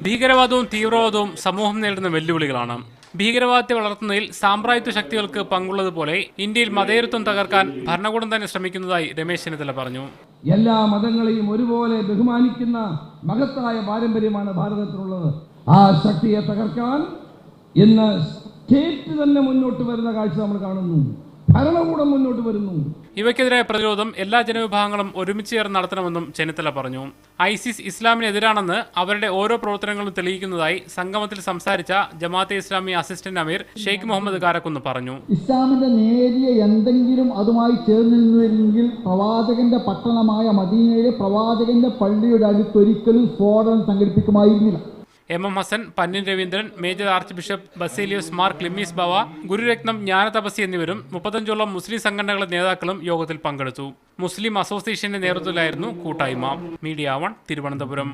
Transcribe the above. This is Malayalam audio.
ഭീകരവാദവും തീവ്രവാദവും സമൂഹം നേരിടുന്ന വെല്ലുവിളികളാണ്. ഭീകരവാദത്തെ വളർത്തുന്നതിൽ സാമ്രാജ്യത്വ ശക്തികൾക്ക് പങ്കുള്ളതുപോലെ ഇന്ത്യയിൽ മതേതരത്വം തകർക്കാൻ ഭരണകൂടം തന്നെ ശ്രമിക്കുന്നതായി രമേശ് ചെന്നിത്തല പറഞ്ഞു. എല്ലാ മതങ്ങളെയും ഒരുപോലെ ബഹുമാനിക്കുന്ന മഹത്തായ പാരമ്പര്യമാണ് ഭാരതത്തിനുള്ളത്. ആ ശക്തിയെ തകർക്കാൻ ഇന്ന് സ്റ്റേറ്റ് തന്നെ മുന്നോട്ട് വരുന്ന കാഴ്ച നമ്മൾ കാണുന്നു. ഭരണകൂടം മുന്നോട്ട് വരുന്നു. ഇവയ്ക്കെതിരായ പ്രതിരോധം എല്ലാ ജനവിഭാഗങ്ങളും ഒരുമിച്ച് ചേർന്ന് നടത്തണമെന്നും ചെന്നിത്തല പറഞ്ഞു. ഐസിസ് ഇസ്ലാമിനെതിരാണെന്ന് അവരുടെ ഓരോ പ്രവർത്തനങ്ങളും തെളിയിക്കുന്നതായി സംഗമത്തിൽ സംസാരിച്ച ജമാഅത്തെ ഇസ്ലാമി അസിസ്റ്റന്റ് അമീർ ഷെയ്ഖ് മുഹമ്മദ് കാരക്കുന്ന് പറഞ്ഞു. ഇസ്ലാമിന്റെ നേരിയ എന്തെങ്കിലും അതുമായി ചേർന്നിരുന്നുവെങ്കിൽ പ്രവാചകന്റെ പട്ടണമായ മദീനയിലെ പ്രവാചകന്റെ പള്ളിയുടെ അടുത്തൊരിക്കലും സ്ഫോടനം സംഘടിപ്പിക്കുമായിരുന്നില്ല. എം ഹസൻ, പന്നിൻ Raveendran, major archbishop Baselios Mar Cleemis Bava, Gururatnam Jnanathapaswi എന്നിവരും 35ഓളം മുസ്ലിം സംഘടനകളുടെ നേതാക്കളും യോഗത്തിൽ പങ്കെടുത്തു. മുസ്ലിം അസോസിയേഷന്റെ നേതൃത്വത്തിലായിരുന്നു കൂട്ടായ്മ. മീഡിയ 1 തിരുവനന്തപുരം.